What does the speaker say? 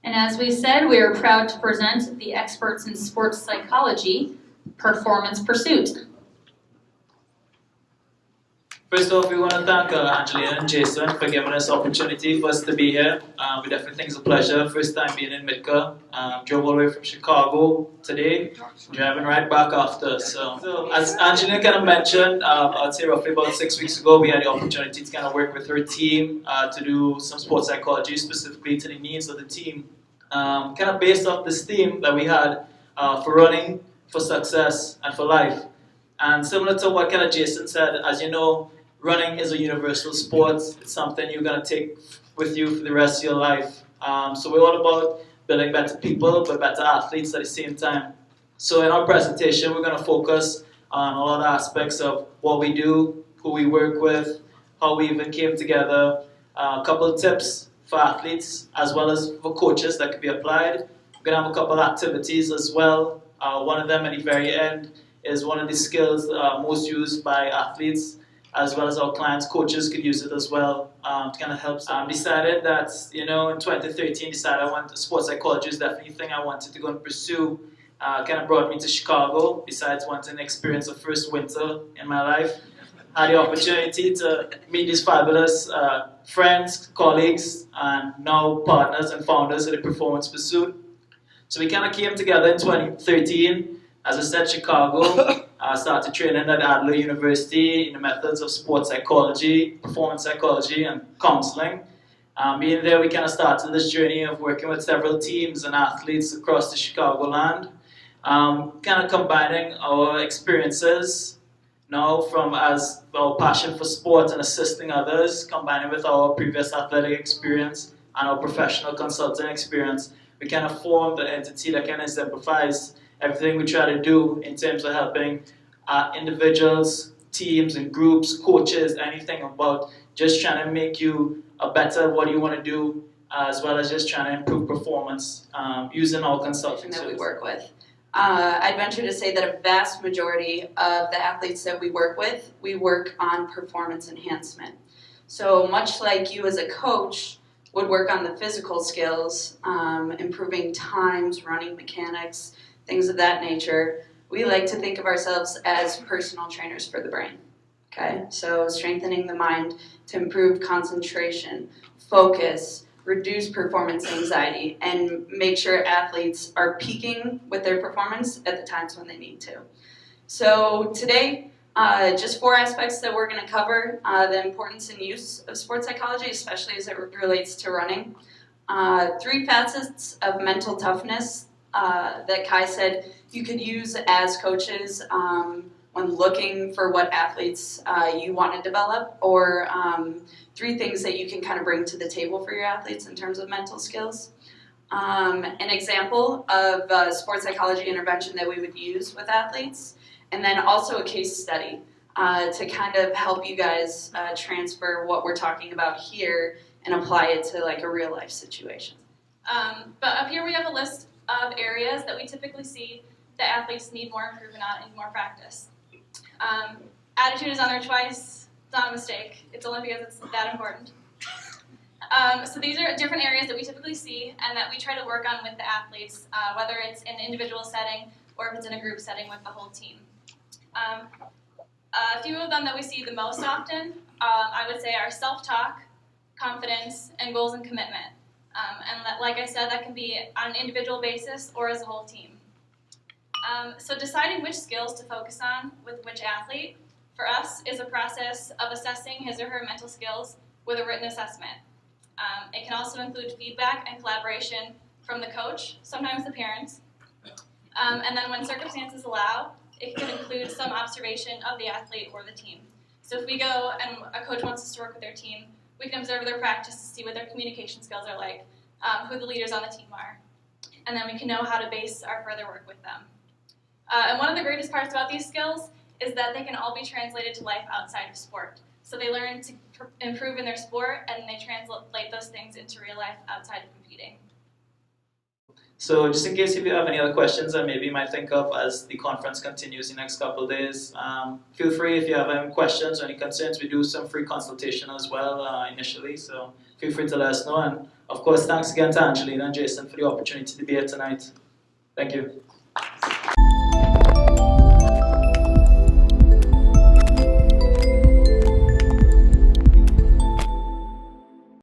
And as we said, we are proud to present the experts in sports psychology, Performance Pursuit. First off, we want to thank Angelina and Jason for giving us the opportunity for us to be here. We definitely think it's a pleasure. First time being in MITCA. Drove all the way from Chicago today, driving right back after. So as Angelina kind of mentioned, I'd say roughly about 6 weeks ago, we had the opportunity to kind of work with her team to do some sports psychology, specifically to the needs of the team. Kind of based off this theme that we had for running, for success, and for life. And similar to what kind of Jason said, as you know, running is a universal sport. It's something you're going to take with you for the rest of your life. So we're all about building better people, but better athletes at the same time. So in our presentation, we're going to focus on a lot of aspects of what we do, who we work with, how we even came together, a couple of tips for athletes, as well as for coaches that could be applied. We're going to have a couple of activities as well. One of them at the very end is one of the skills most used by athletes, as well as our clients, coaches could use it as well to kind of help. Decided that, in 2013, decided I want sports psychology is definitely a thing I wanted to go and pursue. Kind of brought me to Chicago, besides wanting to experience the first winter in my life. Had the opportunity to meet these fabulous friends, colleagues, and now partners and founders of the Performance Pursuit. So we kind of came together in 2013. As I said, Chicago. I started training at Adler University in the methods of sports psychology, performance psychology, and counseling. Being there, we kind of started this journey of working with several teams and athletes across the Chicagoland, kind of combining our experiences now from as our passion for sport and assisting others, combining with our previous athletic experience and our professional consulting experience. We kind of formed an entity that kind of exemplifies everything we try to do in terms of helping individuals, teams and groups, coaches, anything about just trying to make you a better what you want to do, as well as just trying to improve performance using our consulting that we work with. I'd venture to say that a vast majority of the athletes that we work with, we work on performance enhancement. So much like you as a coach would work on the physical skills, improving times, running mechanics, things of that nature, we like to think of ourselves as personal trainers for the brain. Okay, so strengthening the mind to improve concentration, focus, reduce performance anxiety, and make sure athletes are peaking with their performance at the times when they need to. So today, just 4 aspects that we're going to cover, the importance and use of sports psychology, especially as it relates to running. 3 facets of mental toughness that Kai said you could use as coaches when looking for what athletes you want to develop, or 3 things that you can kind of bring to the table for your athletes in terms of mental skills. An example of sports psychology intervention that we would use with athletes, and then also a case study to kind of help you guys transfer what we're talking about here and apply it to like a real life situation. But up here we have a list of areas that we typically see that athletes need more improvement on and more practice. Attitude is on there twice. It's not a mistake. It's only because it's that important. So these are different areas that we typically see and that we try to work on with the athletes, whether it's in an individual setting or if it's in a group setting with the whole team. A few of them that we see the most often, I would say, are self-talk, confidence, and goals and commitment. And like I said, that can be on an individual basis or as a whole team. So deciding which skills to focus on with which athlete, for us, is a process of assessing his or her mental skills with a written assessment. It can also include feedback and collaboration from the coach, sometimes the parents. And then when circumstances allow, it can include some observation of the athlete or the team. So if we go and a coach wants us to work with their team, we can observe their practice to see what their communication skills are like, who the leaders on the team are, and then we can know how to base our further work with them. And one of the greatest parts about these skills is that they can all be translated to life outside of sport. So they learn to improve in their sport, and they translate those things into real life outside of competing. So just in case if you have any other questions that maybe you might think of as the conference continues the next couple of days, feel free if you have any questions or any concerns. We do some free consultation as well initially, so feel free to let us know. And of course, thanks again to Angelina and Jason for the opportunity to be here tonight. Thank you.